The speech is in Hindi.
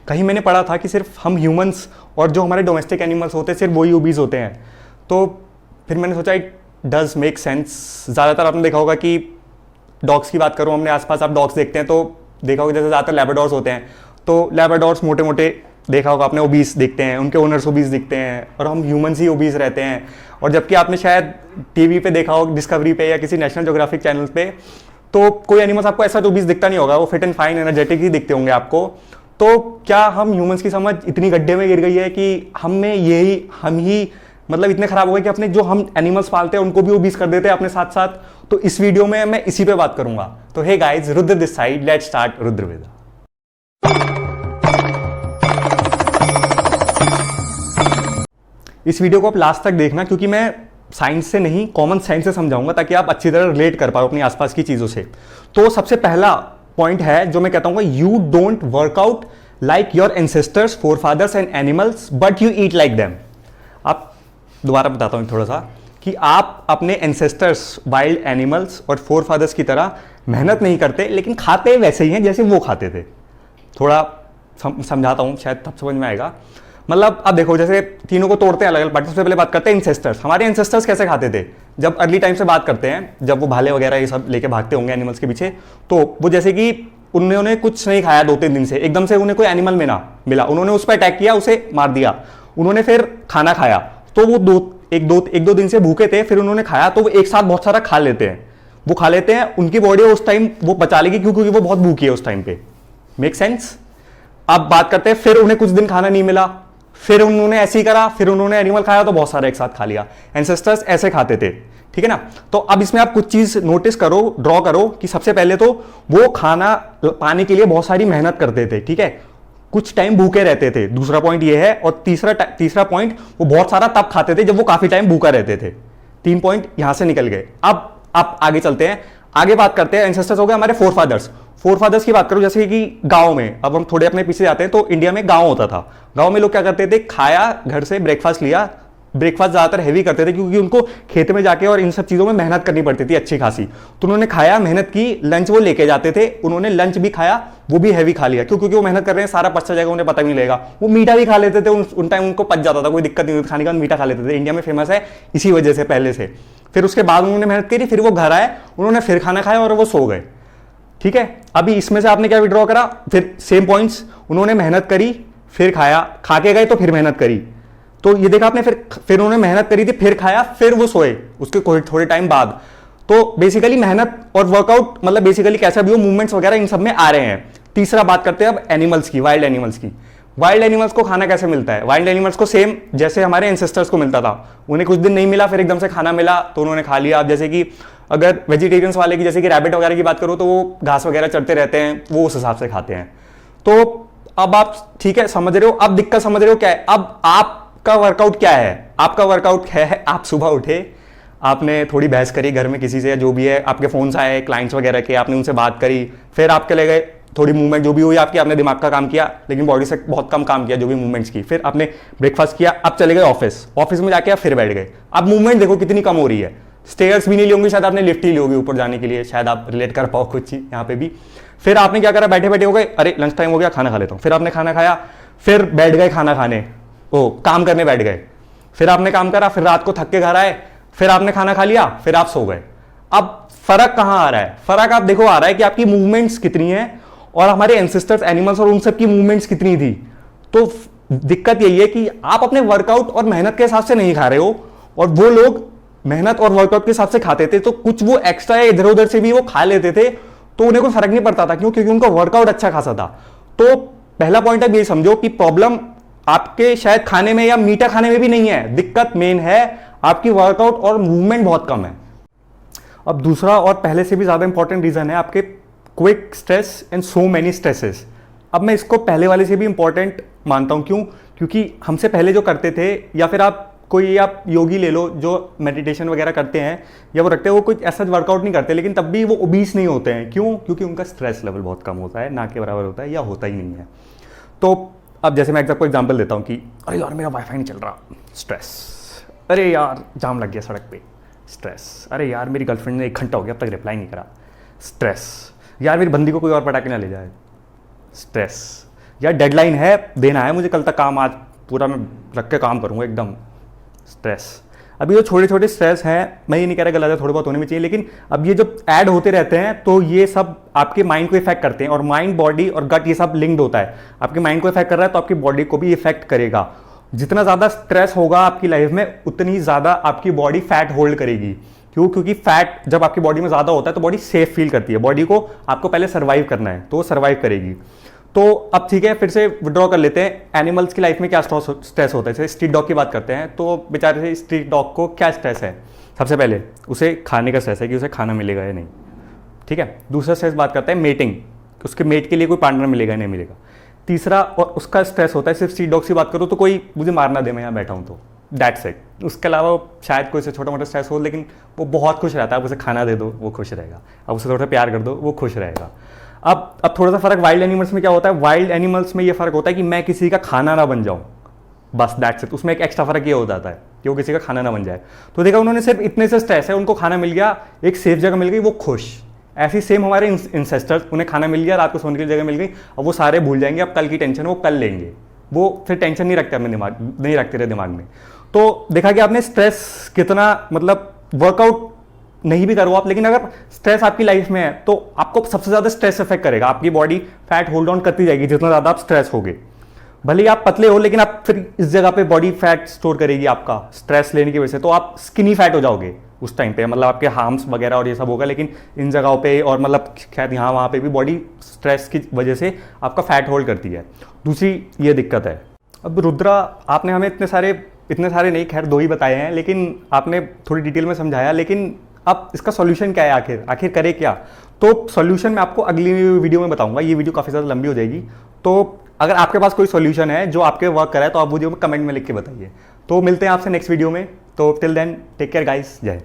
कहीं मैंने पढ़ा था कि सिर्फ हम ह्यूमंस और जो हमारे डोमेस्टिक एनिमल्स होते हैं सिर्फ वही ओबीज होते हैं। तो फिर मैंने सोचा इट डज मेक सेंस। ज़्यादातर आपने देखा होगा कि डॉग्स की बात करूँ, हमने आसपास आप डॉग्स देखते हैं तो देखा होगा जैसे ज़्यादातर लैब्राडोर्स होते हैं, तो लैब्राडोर्स मोटे मोटे देखा होगा आपने ओबीस दिखते हैं, उनके ओनर्स ओबीस दिखते हैं, और हम ह्यूमंस ही ओबीस रहते हैं। और जबकि आपने शायद टीवी पे देखा हो, डिस्कवरी पे या किसी नेशनल ज्योग्राफिक चैनल पे, तो कोई एनिमल्स आपको ऐसा ओबीस दिखता नहीं होगा, वो फिट एंड फाइन एनर्जेटिक ही दिखते होंगे आपको। तो क्या हम ह्यूमंस की समझ इतनी गड्ढे में गिर गई है कि हम ही मतलब इतने खराब हो गए कि अपने जो हम एनिमल्स पालते हैं उनको भी ओबीस कर देते हैं अपने साथ साथ? तो इस वीडियो में मैं इसी पे बात करूंगा। तो hey guys, Rudra this side, let's start Rudra Veda. इस वीडियो को आप लास्ट तक देखना, क्योंकि मैं साइंस से नहीं कॉमन सेंस से समझाऊंगा ताकि आप अच्छी तरह रिलेट कर पाओ अपनी आसपास की चीजों से। तो सबसे पहला पॉइंट है जो मैं कहता हूँ, you don't work out like your ancestors, forefathers and animals, but you eat like them. आप दोबारा बताता हूँ थोड़ा सा कि आप अपने एंसेस्टर्स, वाइल्ड एनिमल्स और फोरफादर्स की तरह मेहनत नहीं करते, लेकिन खाते वैसे ही हैं जैसे वो खाते थे। थोड़ा समझाता हूँ, शायद तब समझ में आएगा। मतलब अब देखो, जैसे तीनों को तोड़ते हैं अलग अलग पार्ट। सबसे पहले बात करते हैं एंसेस्टर्स। हमारे एंसेस्टर्स कैसे खाते थे? जब अर्ली टाइम से बात करते हैं, जब वो भाले वगैरह ये सब लेके भागते होंगे एनिमल्स के पीछे, तो वो जैसे कि उन्होंने कुछ नहीं खाया 2-3 दिन से, एकदम से उन्हें कोई एनिमल मिला, उन्होंने उस पर अटैक किया, उसे मार दिया, उन्होंने फिर खाना खाया, तो वो एक दो दिन से भूखे थे, फिर उन्होंने खाया, तो वो एक साथ बहुत सारा खा लेते हैं। उनकी बॉडी उस टाइम वो पचा लेगी, क्योंकि वो बहुत भूखी है उस टाइम पे। Make sense? अब बात करते हैं, फिर उन्हें कुछ दिन खाना नहीं मिला, फिर उन्होंने ऐसे ही करा, फिर उन्होंने एनिमल खाया तो बहुत सारा एक साथ खा लिया। एंसेस्टर्स ऐसे खाते थे, ठीक है ना? तो अब इसमें आप कुछ चीज नोटिस करो, ड्रॉ करो कि सबसे पहले तो वो खाना पाने के लिए बहुत सारी मेहनत करते थे, ठीक है? कुछ टाइम भूखे रहते थे, दूसरा पॉइंट ये है। और तीसरा पॉइंट, वो बहुत सारा तब खाते थे जब वो काफी टाइम भूखा रहते थे। 3 पॉइंट यहां से निकल गए। अब आप आगे चलते हैं, आगे बात करते हैं। एंसेस्टर्स हो गए हमारे फोरफादर्स की बात करूं, जैसे कि गांव में, अब हम थोड़े अपने पीछे जाते हैं, तो इंडिया में गांव होता था। गांव में लोग क्या करते थे? खाया, घर से ब्रेकफास्ट लिया। ब्रेकफास्ट ज्यादातर हैवी करते थे, क्योंकि उनको खेत में जाके और इन सब चीजों में मेहनत करनी पड़ती थी अच्छी खासी। तो उन्होंने खाया, मेहनत की, लंच वो लेके जाते थे, उन्होंने लंच भी खाया, वो भी हैवी खा लिया, क्योंकि वो मेहनत कर रहे हैं, सारा पच जाएगा, उन्हें पता भी नहीं लगेगा। वो मीठा भी खा लेते थे, उन टाइम उनको पच जाता था, कोई दिक्कत नहीं होती, खाने का मीठा खा लेते थे। इंडिया में फेमस है इसी वजह से पहले से। फिर उसके बाद उन्होंने मेहनत करी, फिर वो घर आए, उन्होंने फिर खाना खाया और वो सो गए, ठीक है? अभी इसमें से आपने क्या विड्रॉ करा? फिर सेम पॉइंट्स, उन्होंने मेहनत करी, फिर खाया, खा के गए तो फिर मेहनत करी, तो ये देखा आपने, फिर उन्होंने मेहनत करी थी, फिर खाया, फिर वो सोए उसके थोड़े टाइम बाद। तो बेसिकली मेहनत और वर्कआउट, मतलब बेसिकली कैसा भी हो, मूवमेंट्स वगैरह इन सब में आ रहे हैं। तीसरा बात करते हैं अब एनिमल्स की, वाइल्ड एनिमल्स की। वाइल्ड एनिमल्स को खाना कैसे मिलता है? वाइल्ड एनिमल्स को सेम जैसे हमारे एंसेस्टर्स को मिलता था। उन्हें कुछ दिन नहीं मिला, फिर एकदम से खाना मिला तो उन्होंने खा लिया। अब जैसे कि अगर वेजिटेरियंस वाले की, जैसे कि रैबिट वगैरह की बात करो, तो वो घास वगैरह चढ़ते रहते हैं, वो उस हिसाब से खाते हैं। तो अब आप ठीक है समझ रहे हो, अब दिक्कत समझ रहे हो क्या है? अब आपका वर्कआउट क्या है? आपका वर्कआउट है, आप सुबह उठे, आपने थोड़ी बहस करी घर में किसी से, जो भी है, आपके फोन्स आए क्लाइंट्स वगैरह के, आपने उनसे बात करी, फिर आपके ले गए, थोड़ी मूवमेंट जो भी हुई आपकी, आपने दिमाग का काम किया, लेकिन बॉडी से बहुत कम काम किया, जो भी मूवमेंट्स की। फिर आपने ब्रेकफास्ट किया, अब चले गए ऑफिस में जाके आप फिर बैठ गए। अब मूवमेंट देखो कितनी कम हो रही है। स्टेयर्स भी नहीं ली होंगी, शायद आपने लिफ्ट ही ली होगी ऊपर जाने के लिए, शायद आप रिलेट कर पाओ कुछ चीज यहाँ पे भी। फिर आपने क्या करा? बैठे बैठे हो गए, अरे लंच टाइम हो गया, खाना खा लेता हूँ। फिर आपने खाना खाया, फिर बैठ गए खाना खाने, काम करने बैठ गए। फिर आपने काम करा, फिर रात को थक के घर आए, फिर आपने खाना खा लिया, फिर आप सो गए। अब फर्क कहां आ रहा है? फर्क आप देखो आ रहा है कि आपकी मूवमेंट्स कितनी है और हमारे एंसेस्टर्स एनिमल्स और उन सब की मूवमेंट्स कितनी थी। तो दिक्कत यही है कि आप अपने वर्कआउट और मेहनत के हिसाब से नहीं खा रहे हो, और वो लोग मेहनत और वर्कआउट के हिसाब से खाते थे, तो कुछ वो एक्स्ट्रा इधर उधर से भी वो खा लेते थे, तो उन्हें कोई फर्क नहीं पड़ता था। क्यों? क्योंकि उनका वर्कआउट अच्छा खासा था। तो पहला पॉइंट आप ये समझो कि प्रॉब्लम आपके शायद खाने में या मीठा खाने में भी नहीं है, दिक्कत मेन है आपकी वर्कआउट और मूवमेंट बहुत कम है। अब दूसरा और पहले से भी ज्यादा इंपॉर्टेंट रीजन है आपके quick stress and so many stresses. अब मैं इसको पहले वाले से भी इंपॉर्टेंट मानता हूं। क्यों? क्योंकि हमसे पहले जो करते थे, या फिर आप योगी ले लो जो मेडिटेशन वगैरह करते हैं या वो रखते हैं, वो कुछ ऐसा वर्कआउट नहीं करते, लेकिन तब भी वो ओबीस नहीं होते हैं। क्यों? क्योंकि उनका स्ट्रेस लेवल बहुत कम होता है, ना के बराबर होता है, या होता ही नहीं है। तो अब जैसे मैं आपको एग्जांपल देता हूँ कि अरे यार मेरा वाईफाई नहीं चल रहा, स्ट्रेस। अरे यार जाम लग गया सड़क पे, स्ट्रेस। अरे यार मेरी गर्लफ्रेंड ने 1 घंटा हो गया अब तक रिप्लाई नहीं करा, स्ट्रेस। यार मेरी बंदी को कोई और पटा के ना ले जाए, स्ट्रेस। या डेडलाइन है, देना है मुझे कल तक काम, आज पूरा मैं रख के काम करूँगा एकदम, स्ट्रेस। अभी जो छोटे छोटे स्ट्रेस हैं, मैं ये नहीं कह रहा गलत है, थोड़े बहुत होने भी चाहिए, लेकिन अब ये जो ऐड होते रहते हैं तो ये सब आपके माइंड को इफेक्ट करते हैं, और माइंड, बॉडी और गट ये सब लिंक्ड होता है। आपके माइंड को इफेक्ट कर रहा है तो आपकी बॉडी को भी इफेक्ट करेगा। जितना ज़्यादा स्ट्रेस होगा आपकी लाइफ में, उतनी ज़्यादा आपकी बॉडी फैट होल्ड करेगी। क्यों? क्योंकि फैट जब आपकी बॉडी में ज़्यादा होता है तो बॉडी सेफ फील करती है, बॉडी को आपको पहले सर्वाइव करना है तो वो सर्वाइव करेगी। तो अब ठीक है, फिर से विड्रॉ कर लेते हैं, एनिमल्स की लाइफ में क्या स्ट्रेस होता है। जैसे स्ट्रीट डॉग की बात करते हैं, तो बेचारे से स्ट्रीट डॉग को क्या स्ट्रेस है? सबसे पहले उसे खाने का स्ट्रेस है कि उसे खाना मिलेगा या नहीं, ठीक है। दूसरा स्ट्रेस बात करते हैं मेटिंग, उसके मेट के लिए कोई पार्टनर मिलेगा या नहीं मिलेगा। तीसरा और उसका स्ट्रेस होता है, सिर्फ स्ट्रीट डॉग की बात करूँ तो कोई मुझे मारना दे, मैं यहाँ बैठा हूँ तो, दैट्स इट। उसके अलावा शायद कोई से छोटा मोटा स्ट्रेस हो, लेकिन वो बहुत खुश रहता है। आप उसे खाना दे दो वो खुश रहेगा, अब उसे थोड़ा प्यार कर दो वो खुश रहेगा। अब थोड़ा सा फर्क वाइल्ड एनिमल्स में क्या होता है? वाइल्ड एनिमल्स में ये फर्क होता है कि मैं किसी का खाना ना बन जाऊं, बस दैट्स इट। उसमें एक एक्स्ट्रा फर्क ये हो जाता है कि वो किसी का खाना ना बन जाए। तो देखा, उन्होंने सिर्फ इतने से स्ट्रेस है, उनको खाना मिल गया, एक सेफ जगह मिल गई, वो खुश। ऐसी सेम हमारे इंसेस्टर्स, उन्हें खाना मिल गया, रात को सोने की जगह मिल गई, अब वो सारे भूल जाएंगे, अब कल की टेंशन वो कल लेंगे, वो फिर टेंशन नहीं रखते अपने दिमाग, नहीं रखते रहे दिमाग में। तो देखा कि आपने स्ट्रेस कितना, मतलब वर्कआउट नहीं भी करो आप, लेकिन अगर स्ट्रेस आपकी लाइफ में है तो आपको सबसे ज्यादा स्ट्रेस इफेक्ट करेगा। आपकी बॉडी फैट होल्ड ऑन करती जाएगी जितना ज्यादा आप स्ट्रेस होगे। भले ही आप पतले हो, लेकिन आप फिर इस जगह पे बॉडी फैट स्टोर करेगी आपका स्ट्रेस लेने की वजह से, तो आप स्किनी फैट हो जाओगे उस टाइम पे, मतलब आपके हार्म्स वगैरह और ये सब होगा, लेकिन इन जगहों पे और मतलब खैर यहाँ वहाँ पे भी बॉडी स्ट्रेस की वजह से आपका फैट होल्ड करती है। दूसरी ये दिक्कत है। अब रुद्रा, आपने हमें इतने सारे नहीं, खैर 2 ही बताए हैं, लेकिन आपने थोड़ी डिटेल में समझाया, लेकिन अब इसका सॉल्यूशन क्या है? आखिर करे क्या? तो सॉल्यूशन मैं आपको अगली वीडियो में बताऊंगा, ये वीडियो काफ़ी ज़्यादा लंबी हो जाएगी। तो अगर आपके पास कोई सॉल्यूशन है जो आपके वर्क करे तो आप वीडियो में कमेंट में लिख के बताइए। तो मिलते हैं आपसे नेक्स्ट वीडियो में। तो till then take care guys, जय।